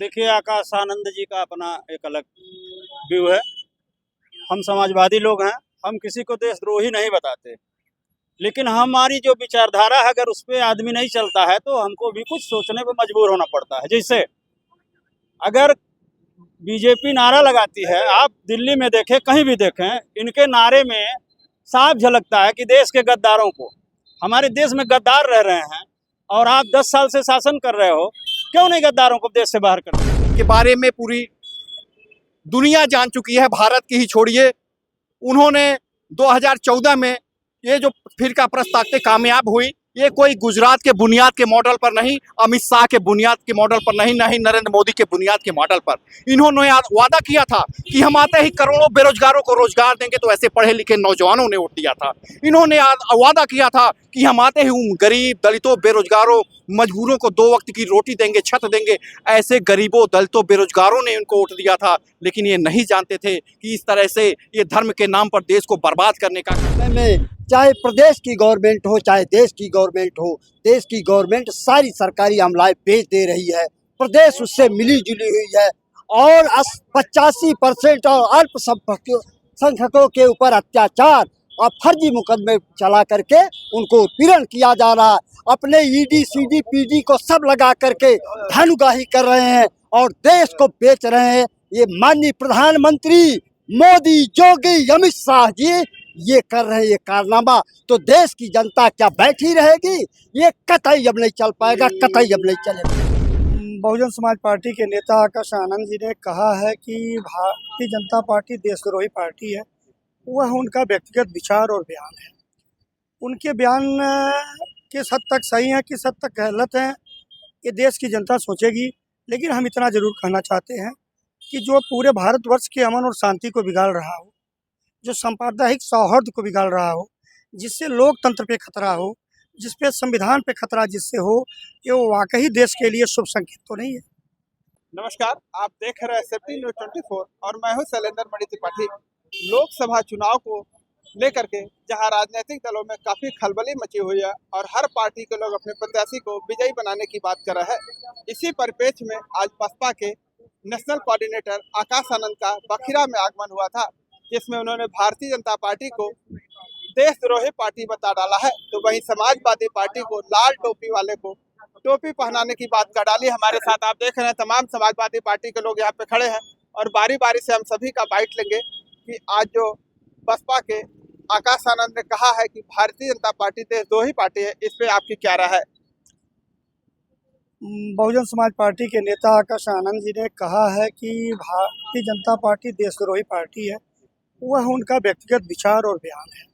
देखिए, आकाश आनंद जी का अपना एक अलग व्यू है। हम समाजवादी लोग हैं, हम किसी को देशद्रोही नहीं बताते, लेकिन हमारी जो विचारधारा है अगर उस पे आदमी नहीं चलता है तो हमको भी कुछ सोचने पे मजबूर होना पड़ता है। जैसे अगर बीजेपी नारा लगाती है, आप दिल्ली में देखें, कहीं भी देखें, इनके नारे में साफ झलकता है कि देश के गद्दारों को, हमारे देश में गद्दार रह रहे हैं और आप 10 साल से शासन कर रहे हो, क्यों नहीं गद्दारों को देश से बाहर करते? के बारे में पूरी दुनिया जान चुकी है, भारत की ही छोड़िए। उन्होंने 2014 में ये जो फिरका प्रस्त ताकतें कामयाब हुई, ये कोई गुजरात के बुनियाद के मॉडल पर नहीं, अमित शाह के बुनियाद के मॉडल पर नहीं, ना ही नरेंद्र मोदी के बुनियाद के मॉडल पर। इन्होंने वादा किया था कि हम आते ही करोड़ों बेरोजगारों को रोजगार देंगे, तो ऐसे पढ़े लिखे नौजवानों ने वोट दिया था। इन्होंने वादा किया था कि हम आते ही गरीब, दलितों, बेरोजगारों, मजबूरों को 2 वक्त की रोटी देंगे, छत देंगे। ऐसे गरीबों, दलितों, बेरोजगारों ने इनको वोट दिया था, लेकिन ये नहीं जानते थे कि इस तरह से ये धर्म के नाम पर देश को बर्बाद करने का में, चाहे प्रदेश की गवर्नमेंट हो, चाहे देश की गवर्नमेंट हो, देश की गवर्नमेंट सारी सरकारी अमलाएं बेच दे रही है। प्रदेश उससे मिली जुली हुई है और 85% और अल्पसंख्यकों के ऊपर अत्याचार और फर्जी मुकदमे चला करके उनको उत्पीड़न किया जा रहा है। अपने ईडी, सीडी, पीडी को सब लगा करके धनुगाही कर रहे हैं और देश को बेच रहे हैं। ये माननीय प्रधानमंत्री मोदी, योगी, अमित शाह जी ये कर रहे हैं ये कारनामा, तो देश की जनता क्या बैठी रहेगी? ये कतई अब नहीं चल पाएगा, कतई अब नहीं चलेगा। बहुजन समाज पार्टी के नेता आकाश आनंद जी ने कहा है कि भारतीय जनता पार्टी देशद्रोही पार्टी है। वह उनका व्यक्तिगत विचार और बयान है। उनके बयान किस हद तक सही हैं, किस हद तक गलत हैं, ये देश की जनता सोचेगी। लेकिन हम इतना ज़रूर कहना चाहते हैं कि जो पूरे भारतवर्ष के अमन और शांति को बिगाड़ रहा हो, जो सांप्रदायिक सौहार्द को बिगाड़ रहा हो, जिससे लोकतंत्र पे खतरा हो, जिस पे संविधान पे खतरा जिससे हो, ये वाकई देश के लिए शुभ संकेत तो नहीं है। नमस्कार, आप देख रहे हैं सेफ्टी न्यूज 24 और मैं हूं शैलेंद्र मणि त्रिपाठी। लोकसभा चुनाव को लेकर के जहां राजनीतिक दलों में काफी खलबली मची हुई है और हर पार्टी के लोग अपने प्रत्याशी को विजयी बनाने की बात कर रहे हैं, इसी परिप्रेक्ष्य में आज बसपा के नेशनल कोऑर्डिनेटर आकाश आनंद का बखिरा में आगमन हुआ था, जिसमें उन्होंने भारतीय जनता पार्टी को देशद्रोही पार्टी बता डाला है, तो वहीं समाजवादी पार्टी को लाल टोपी वाले को टोपी पहनाने की बात कर डाली। हमारे साथ आप देख रहे हैं तमाम समाजवादी पार्टी के लोग यहाँ पे खड़े हैं और बारी बारी से हम सभी का बाइट लेंगे कि आज जो बसपा के आकाश आनंद ने कहा है कि भारतीय जनता पार्टी देशद्रोही पार्टी है, इस पे आपकी क्या राय है? बहुजन समाज पार्टी के नेता आकाश आनंद जी ने कहा है कि भारतीय जनता पार्टी देशद्रोही पार्टी है। वह उनका व्यक्तिगत विचार और बयान है।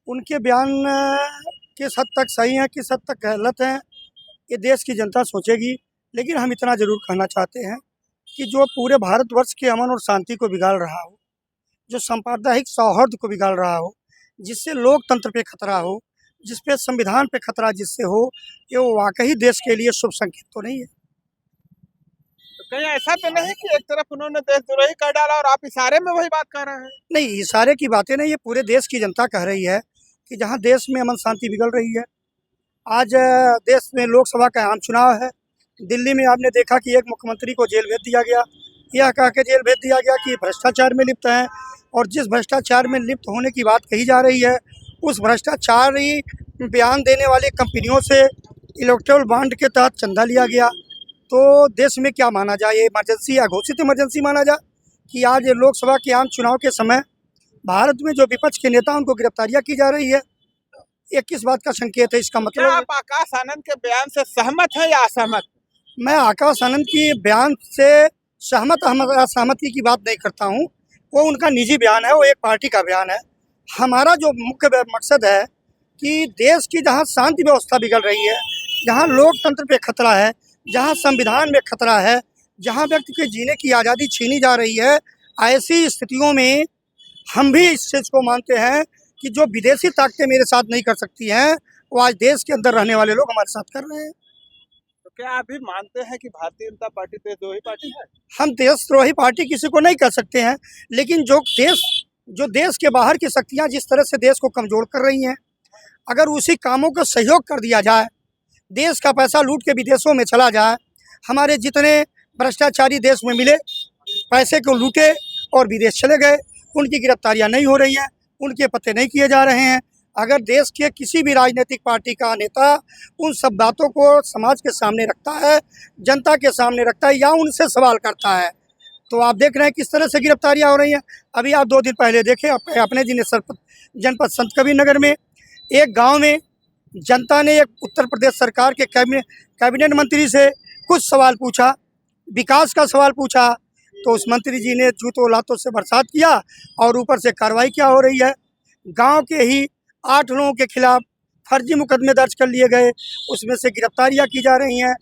उनके बयान किस हद तक सही हैं, किस हद तक गलत हैं, ये देश की जनता सोचेगी। लेकिन हम इतना ज़रूर कहना चाहते हैं कि जो पूरे भारतवर्ष के अमन और शांति को बिगाड़ रहा हो, जो सांप्रदायिक सौहार्द को बिगाड़ रहा हो, जिससे लोकतंत्र पे खतरा हो, जिस पे संविधान पे खतरा जिससे हो, ये वाकई देश के लिए शुभ संकेत तो नहीं है। कहीं ऐसा तो नहीं कि एक तरफ उन्होंने देशद्रोही कर डाला और आप इशारे में वही बात कर रहे हैं? नहीं, इशारे की बातें नहीं, ये पूरे देश की जनता कह रही है कि जहां देश में अमन शांति बिगड़ रही है। आज देश में लोकसभा का आम चुनाव है। दिल्ली में आपने देखा कि एक मुख्यमंत्री को जेल भेज दिया गया, यह कह के जेल भेज दिया गया कि भ्रष्टाचार में लिप्त हैं, और जिस भ्रष्टाचार में लिप्त होने की बात कही जा रही है, उस भ्रष्टाचारी बयान देने वाली कंपनियों से इलेक्टोरल बॉन्ड के तहत चंदा लिया गया। तो देश में क्या माना जाए, ये इमरजेंसी या घोषित इमरजेंसी माना जाए कि आज लोकसभा के आम चुनाव के समय भारत में जो विपक्ष के नेता उनको गिरफ्तारियां की जा रही है, ये किस बात का संकेत है? इसका मतलब आप आकाश आनंद के बयान से सहमत हैं या असहमत? मैं आकाश आनंद की बयान से सहमत असहमति की बात नहीं करता हूँ। वो उनका निजी बयान है, वो एक पार्टी का बयान है। हमारा जो मुख्य मकसद है कि देश की जहाँ शांति व्यवस्था बिगड़ रही है, जहाँ लोकतंत्र पे खतरा है, जहाँ संविधान में खतरा है, जहाँ व्यक्ति के जीने की आज़ादी छीनी जा रही है, ऐसी स्थितियों में हम भी इस चीज़ को मानते हैं कि जो विदेशी ताकतें मेरे साथ नहीं कर सकती हैं, वो आज देश के अंदर रहने वाले लोग हमारे साथ कर रहे हैं। तो क्या आप भी मानते हैं कि भारतीय जनता पार्टी देशद्रोही पार्टी है? हम देशद्रोही पार्टी किसी को नहीं कह सकते हैं, लेकिन जो देश के बाहर की शक्तियाँ जिस तरह से देश को कमज़ोर कर रही हैं, अगर उसी कामों को सहयोग कर दिया जाए, देश का पैसा लूट के विदेशों में चला जाए, हमारे जितने भ्रष्टाचारी देश में मिले, पैसे को लूटे और विदेश चले गए। उनकी गिरफ्तारियां नहीं हो रही हैं, उनके पत्ते नहीं किए जा रहे हैं। अगर देश के किसी भी राजनीतिक पार्टी का नेता उन सब बातों को समाज के सामने रखता है, जनता के सामने रखता है या उनसे सवाल करता है, तो आप देख रहे हैं किस तरह से गिरफ्तारियां हो रही हैं। अभी आप 2 दिन पहले देखे अपने जनपद संत कबीर नगर में एक गांव में जनता ने एक उत्तर प्रदेश सरकार के कैबिनेट मंत्री से कुछ सवाल पूछा, विकास का सवाल पूछा, तो उस मंत्री जी ने जूतों लातों से बरसात किया और ऊपर से कार्रवाई क्या हो रही है। गांव के ही 8 लोगों के खिलाफ फर्जी मुकदमे दर्ज कर लिए गए, उसमें से गिरफ्तारियां की जा रही हैं।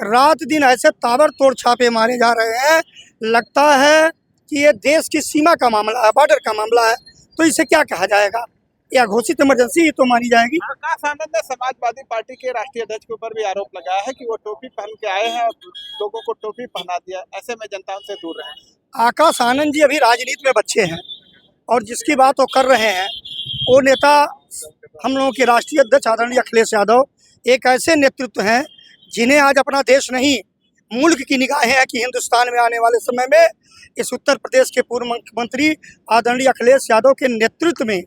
रात दिन ऐसे ताबड़तोड़ छापे मारे जा रहे हैं, लगता है कि ये देश की सीमा का मामला है, बॉर्डर का मामला है। तो इसे क्या कहा जाएगा, या घोषित इमरजेंसी ही तो मानी जाएगी। आकाश आनंद ने समाजवादी पार्टी के राष्ट्रीय अध्यक्ष के ऊपर भी आरोप लगाया है कि वो टोपी पहन के आए हैं और लोगों को टोपी पहना दिया, ऐसे में जनता उनसे दूर रहे। आकाश आनंद जी अभी राजनीति में बच्चे हैं और जिसकी बात वो कर रहे हैं वो नेता हम लोगों के राष्ट्रीय अध्यक्ष आदरणीय अखिलेश यादव एक ऐसे नेतृत्व हैं जिन्हें आज अपना देश नहीं मुल्क की निगाहें हैं कि हिंदुस्तान में आने वाले समय में इस उत्तर प्रदेश के पूर्व मुख्यमंत्री आदरणीय अखिलेश यादव के नेतृत्व में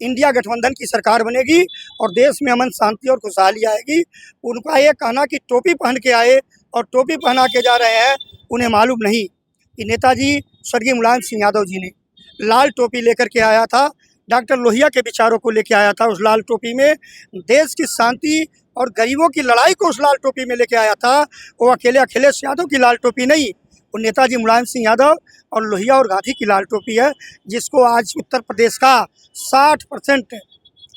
इंडिया गठबंधन की सरकार बनेगी और देश में अमन शांति और खुशहाली आएगी। उनका ये कहना कि टोपी पहन के आए और टोपी पहना के जा रहे हैं, उन्हें मालूम नहीं कि नेताजी स्वर्गीय मुलायम सिंह यादव जी ने लाल टोपी लेकर के आया था, डॉक्टर लोहिया के विचारों को लेकर आया था। उस लाल टोपी में देश की शांति और गरीबों की लड़ाई को उस लाल टोपी में लेके आया था। वो अकेले अखिलेश यादव की लाल टोपी नहीं, वो नेताजी मुलायम सिंह यादव और लोहिया और गांधी की लाल टोपी है, जिसको आज उत्तर प्रदेश का 60%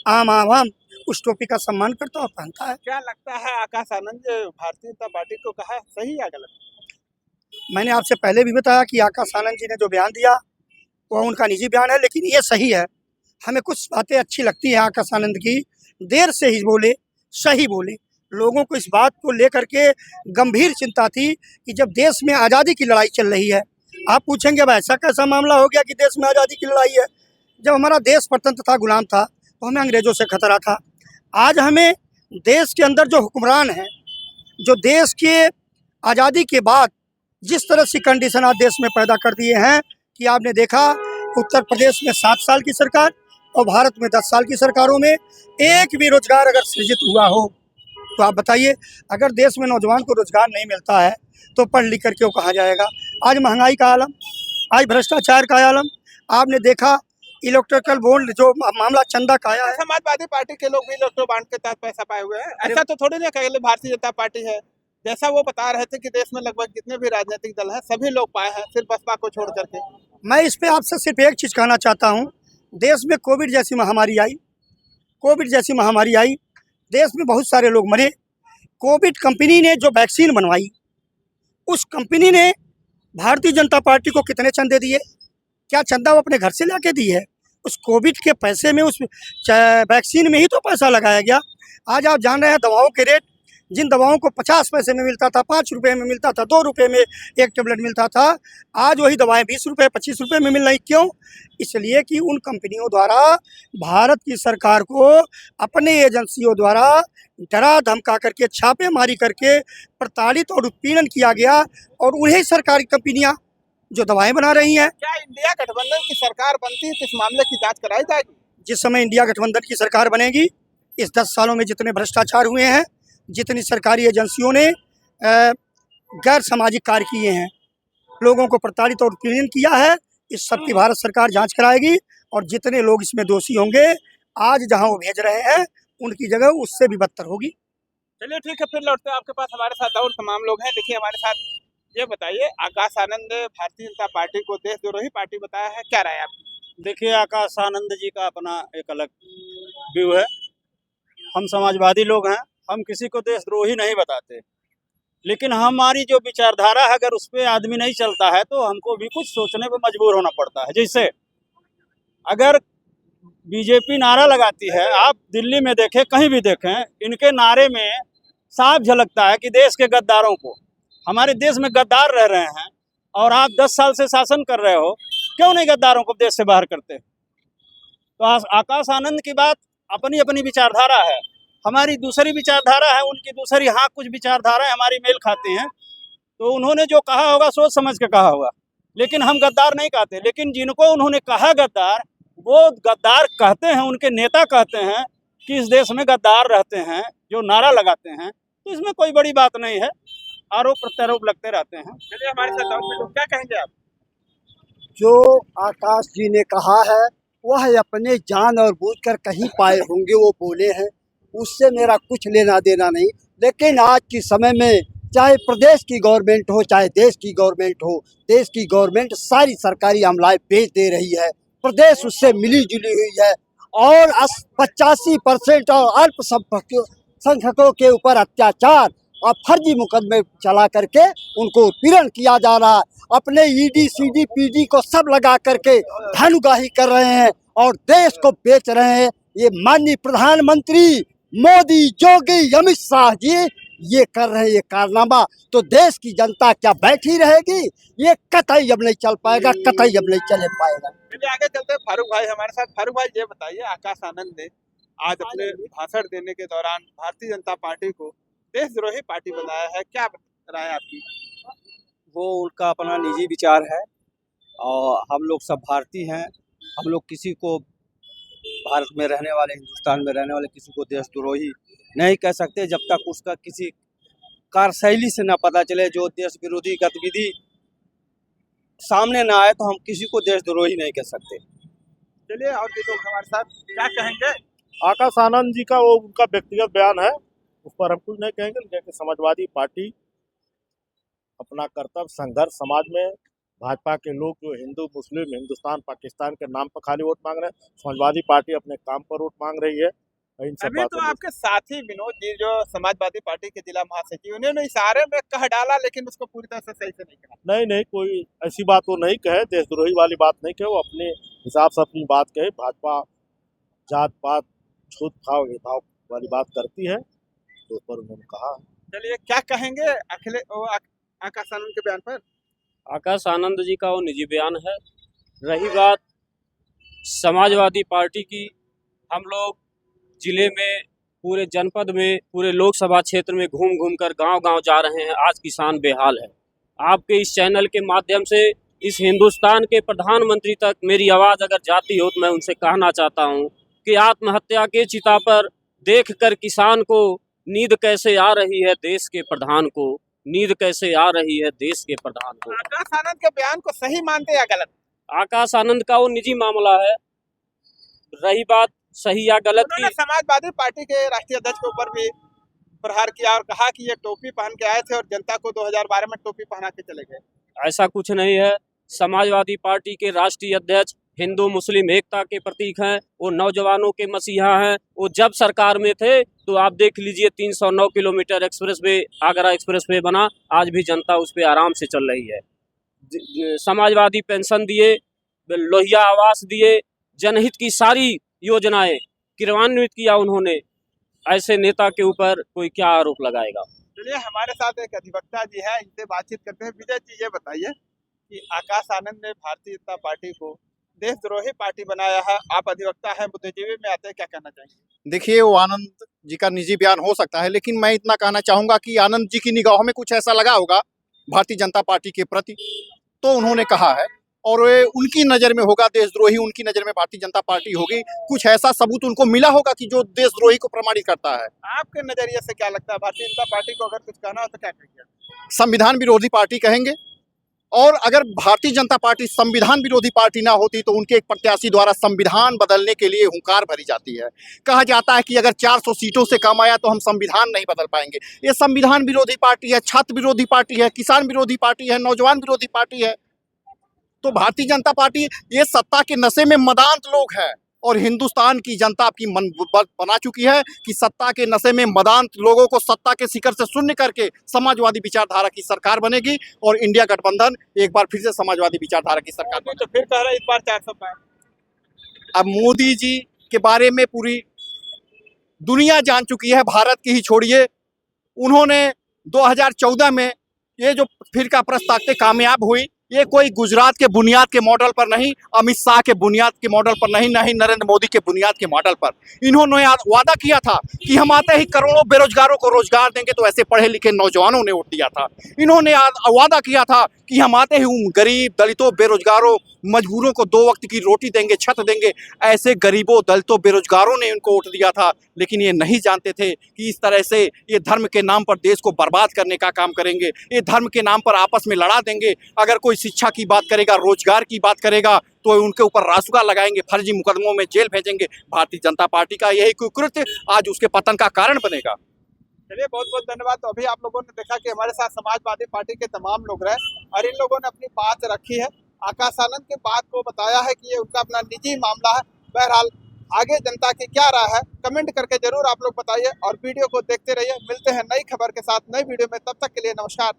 आम आवाम उस टोपी का सम्मान करता और पहनता है। क्या लगता है आकाश आनंद भारतीय जनता पार्टी को कहा सही या गलत? मैंने आपसे पहले भी बताया कि आकाश आनंद जी ने जो बयान दिया वो उनका निजी बयान है, लेकिन ये सही है। हमें कुछ बातें अच्छी लगती हैं आकाश आनंद की, देर से ही बोले, सही बोले। लोगों को इस बात को लेकर के गंभीर चिंता थी कि जब देश में आज़ादी की लड़ाई चल रही है, आप पूछेंगे अब ऐसा कैसा मामला हो गया कि देश में आज़ादी की लड़ाई है। जब हमारा देश स्वतंत्र था, गुलाम था, तो हमें अंग्रेज़ों से खतरा था। आज हमें देश के अंदर जो हुक्मरान हैं, जो देश के आज़ादी के बाद जिस तरह से कंडीशन आज देश में पैदा कर दिए हैं कि आपने देखा उत्तर प्रदेश में 7 साल की सरकार और भारत में 10 साल की सरकारों में एक भी रोजगार अगर सृजित हुआ हो, तो आप बताइए, अगर देश में नौजवान को रोजगार नहीं मिलता है तो पढ़ लिख कर क्यों कहा जाएगा। आज महंगाई का आलम, आज भ्रष्टाचार का आलम, आपने देखा इलेक्ट्रिकल बोर्ड जो मामला चंदा का आया है। समाजवादी पार्टी के लोग भी इलेक्ट्रो बॉन्ड के तहत पैसा पाए हुए हैं, ऐसा तो थोड़ी नहीं कहे भारतीय जनता पार्टी है। जैसा वो बता रहे थे कि देश में लगभग जितने भी राजनीतिक दल हैं सभी लोग पाए हैं, सिर्फ बसपा को छोड़ करके। मैं इस पे आपसे सिर्फ एक चीज़ कहना चाहता हूँ, देश में कोविड जैसी महामारी आई, देश में बहुत सारे लोग मरे। कोविड कंपनी ने जो वैक्सीन बनवाई, उस कंपनी ने भारतीय जनता पार्टी को कितने चंदे दिए? क्या चंदा वो अपने घर से लाके दी है? उस कोविड के पैसे में, उस वैक्सीन में ही तो पैसा लगाया गया। आज आप जान रहे हैं दवाओं के रेट, जिन दवाओं को 50 पैसे में मिलता था, 5 रुपये में मिलता था, 2 रुपये में एक टेबलेट मिलता था, आज वही दवाएं 20 रुपये 25 रुपये में मिल रही। क्यों? इसलिए कि उन कंपनियों द्वारा भारत की सरकार को अपने एजेंसियों द्वारा डरा धमका करके, छापेमारी करके प्रताड़ित और उत्पीड़न किया गया और उन्हीं सरकारी कंपनियां जो दवाएं बना रही हैं। क्या इंडिया गठबंधन की सरकार बनती है तो इस मामले की जांच कराई जाएगी? जिस समय इंडिया गठबंधन की सरकार बनेगी, इस 10 सालों में जितने भ्रष्टाचार हुए हैं, जितनी सरकारी एजेंसियों ने गैर सामाजिक कार्य किए हैं, लोगों को प्रताड़ित और उत्पीड़न किया है, इस सब की भारत सरकार जांच कराएगी और जितने लोग इसमें दोषी होंगे, आज जहां वो भेज रहे हैं उनकी जगह उससे भी बदतर होगी। चलिए ठीक है, फिर लौटते हैं आपके पास। हमारे साथ और तमाम लोग हैं। देखिए हमारे साथ, ये बताइए, आकाश आनंद भारतीय जनता पार्टी को देशद्रोही पार्टी बताया है, क्या राय आपकी? देखिए, आकाश आनंद जी का अपना एक अलग व्यू है। हम समाजवादी लोग हैं, हम किसी को देशद्रोही नहीं बताते, लेकिन हमारी जो विचारधारा है, अगर उस पर आदमी नहीं चलता है तो हमको भी कुछ सोचने पर मजबूर होना पड़ता है। जैसे अगर बीजेपी नारा लगाती है, आप दिल्ली में देखें, कहीं भी देखें, इनके नारे में साफ झलकता है कि देश के गद्दारों को, हमारे देश में गद्दार रह रहे हैं और आप 10 साल से शासन कर रहे हो, क्यों नहीं गद्दारों को देश से बाहर करते? तो आकाश आनंद की बात अपनी अपनी विचारधारा है, हमारी दूसरी विचारधारा है, उनकी दूसरी। हाँ, कुछ विचारधाराएं हमारी मेल खाती हैं, तो उन्होंने जो कहा होगा सोच समझ के कहा होगा, लेकिन हम गद्दार नहीं कहते। लेकिन जिनको उन्होंने कहा गद्दार, वो गद्दार कहते हैं, उनके नेता कहते हैं कि इस देश में गद्दार रहते हैं, जो नारा लगाते हैं। तो इसमें कोई बड़ी बात नहीं है, आरोप प्रत्यारोप लगते रहते हैं। चलिए हमारे साथ और लोग, क्या कहेंगे आप? जो आकाश जी ने कहा है वह अपने जान और बूझकर कहीं पाए होंगे, वो बोले हैं, उससे मेरा कुछ लेना देना नहीं। लेकिन आज के समय में चाहे प्रदेश की गवर्नमेंट हो, चाहे देश की गवर्नमेंट हो, देश की गवर्नमेंट सारी सरकारी अमलाएं बेच दे रही है। प्रदेश उससे मिली जुली हुई है और 85% और अल्पसंख्यकों के ऊपर अत्याचार और फर्जी मुकदमे चला करके उनको उत्पीड़न किया जा रहा है। अपने ईडी सीडी पीडी को सब लगा करके धन उगाही कर रहे हैं और देश को बेच रहे हैं। ये माननीय प्रधानमंत्री मोदी, योगी, अमित शाह जी ये कर रहे हैं ये कारनामा, तो देश की जनता क्या बैठी रहेगी? ये कतई अब नहीं चल पाएगा, कतई अब नहीं चले पाएगा। चलिए आगे चलते हैं, फारूक भाई हमारे साथ। फारूक भाई ये बताइए, आकाश आनंद ने आज अपने भाषण देने के दौरान भारतीय जनता पार्टी को देशद्रोही पार्टी बताया है, क्या राय है आपकी? वो उनका अपना निजी विचार है और हम लोग सब भारतीय हैं। हम लोग किसी को भारत में रहने वाले, हिंदुस्तान में रहने वाले किसी को देशद्रोही नहीं कह सकते जब तक उसका किसी कार्यशैली से न पता चले, जो देश विरोधी गतिविधि सामने ना आए, तो हम किसी को देशद्रोही नहीं कह सकते। चलिए और भी लोग हमारे साथ, क्या कहेंगे? आकाश आनंद जी का वो उनका व्यक्तिगत बयान है, उस पर हम कुछ नहीं कहेंगे। लेकिन समाजवादी पार्टी अपना कर्तव्य संघर्ष समाज में, भाजपा के लोग जो हिंदू मुस्लिम हिंदुस्तान पाकिस्तान के नाम पर खाली वोट मांग रहे हैं, समाजवादी पार्टी अपने काम पर वोट मांग रही है। इन सब अभी तो बातों में आपके साथी विनोद जी जो समाजवादी पार्टी के जिला महासचिव, उन्होंने इशारे में कह डाला, लेकिन उसको पूरी तरह से सही से नहीं कहा। नहीं, कोई ऐसी बात वो नहीं कहे, देशद्रोही वाली बात नहीं कहे, वो अपने हिसाब से अपनी बात कहे। भाजपा जात पात छूत भाव भेदभाव वाली बात करती है, तो उस पर उन्होंने कहा। चलिए क्या कहेंगे आकाश आनंद के बयान पर? आकाश आनंद जी का वो निजी बयान है। रही बात समाजवादी पार्टी की, हम लोग जिले में, पूरे जनपद में, पूरे लोकसभा क्षेत्र में घूम घूम कर गांव-गांव जा रहे हैं। आज किसान बेहाल है। आपके इस चैनल के माध्यम से इस हिंदुस्तान के प्रधानमंत्री तक मेरी आवाज़ अगर जाती हो, तो मैं उनसे कहना चाहता हूं कि आत्महत्या के चिता पर देखकर किसान को नींद कैसे आ रही है, देश के प्रधान को नींद कैसे आ रही है, देश के प्रधान को। आकाश आनंद के बयान को सही मानते या गलत? आकाश आनंद का वो निजी मामला है। रही बात सही या गलत की, उन्होंने समाजवादी पार्टी के राष्ट्रीय अध्यक्ष के ऊपर भी प्रहार किया और कहा कि ये टोपी पहन के आए थे और जनता को 2012 में टोपी पहना के चले गए। ऐसा कुछ नहीं है। समाजवादी पार्टी के राष्ट्रीय अध्यक्ष हिंदू मुस्लिम एकता के प्रतीक हैं, वो नौजवानों के मसीहा हैं। वो जब सरकार में थे तो आप देख लीजिए 309 किलोमीटर एक्सप्रेसवे, आगरा एक्सप्रेसवे बना, आज भी जनता उस पर आराम से चल रही है। समाजवादी पेंशन दिए, लोहिया आवास दिए, जनहित की सारी योजनाएं क्रियान्वित किया उन्होंने। ऐसे नेता के ऊपर कोई क्या आरोप लगाएगा? चलिए हमारे साथ एक अधिवक्ता जी है, इनसे बातचीत करते हैं। विजय जी ये बताइए कि आकाश आनंद ने भारतीय जनता पार्टी को देशद्रोही पार्टी बनाया है, आप अधिवक्ता हैं, बुद्धिजीवी में आते हैं, क्या कहना चाहेंगे? देखिए, वो आनंद जी का निजी बयान हो सकता है, लेकिन मैं इतना कहना चाहूँगा कि आनंद जी की निगाहों में कुछ ऐसा लगा होगा भारतीय जनता पार्टी के प्रति, तो उन्होंने कहा है, और वे उनकी नज़र में होगा देशद्रोही, उनकी नज़र में भारतीय जनता पार्टी होगी। कुछ ऐसा सबूत उनको मिला होगा कि जो देशद्रोही को प्रमाणित करता है। आपके नजरिए से क्या लगता है, भारतीय जनता पार्टी को अगर कुछ कहना हो तो क्या कहेंगे? संविधान विरोधी पार्टी कहेंगे, और अगर भारतीय जनता पार्टी संविधान विरोधी पार्टी ना होती तो उनके एक प्रत्याशी द्वारा संविधान बदलने के लिए हुंकार भरी जाती है। कहा जाता है कि अगर 400 सीटों से कम आया तो हम संविधान नहीं बदल पाएंगे। ये संविधान विरोधी पार्टी है, छात्र विरोधी पार्टी है, किसान विरोधी पार्टी है, नौजवान विरोधी पार्टी है। तो भारतीय जनता पार्टी ये सत्ता के नशे में मदांत लोग हैं, और हिंदुस्तान की जनता आपकी मन बना चुकी है कि सत्ता के नशे में मदांत लोगों को सत्ता के शिखर से शून्य करके समाजवादी विचारधारा की सरकार बनेगी, और इंडिया गठबंधन एक बार फिर से समाजवादी विचारधारा की सरकार बनेगी। तो फिर कह रहे इस बार 400 पाए। अब मोदी जी के बारे में पूरी दुनिया जान चुकी है, भारत की ही छोड़िए। उन्होंने 2014 में ये जो फिरका प्रस्ताव कामयाब हुई, ये कोई गुजरात के बुनियाद के मॉडल पर नहीं, अमित शाह के बुनियाद के मॉडल पर नहीं, नहीं नरेंद्र मोदी के बुनियाद के मॉडल पर। इन्होंने वादा किया था कि हम आते ही करोड़ों बेरोजगारों को रोजगार देंगे, तो ऐसे पढ़े लिखे नौजवानों ने वोट दिया था। इन्होंने वादा किया था कि हम आते ही उन गरीब दलितों बेरोजगारों मजबूरों को 2 वक्त की रोटी देंगे, छत देंगे, ऐसे गरीबों दलितों बेरोजगारों ने इनको वोट दिया था। लेकिन ये नहीं जानते थे कि इस तरह से ये धर्म के नाम पर देश को बर्बाद करने का काम करेंगे, ये धर्म के नाम पर आपस में लड़ा देंगे। अगर कोई शिक्षा की बात करेगा, रोजगार की बात करेगा, तो उनके ऊपर रासुका लगाएंगे, फर्जी मुकदमों में जेल भेजेंगे। भारतीय जनता पार्टी का यही कुकृत्य आज उसके पतन का कारण बनेगा। चलिए, बहुत बहुत धन्यवाद। तो अभी आप लोगों ने देखा कि हमारे साथ समाजवादी पार्टी के तमाम लोग रहे और इन लोगों ने अपनी बात रखी है। आकाश आनंद के बात को बताया है कि ये उनका अपना निजी मामला है। बहरहाल आगे जनता की क्या राय है, कमेंट करके जरूर आप लोग बताइए और वीडियो को देखते रहिए। मिलते हैं नई खबर के साथ नई वीडियो में, तब तक के लिए नमस्कार।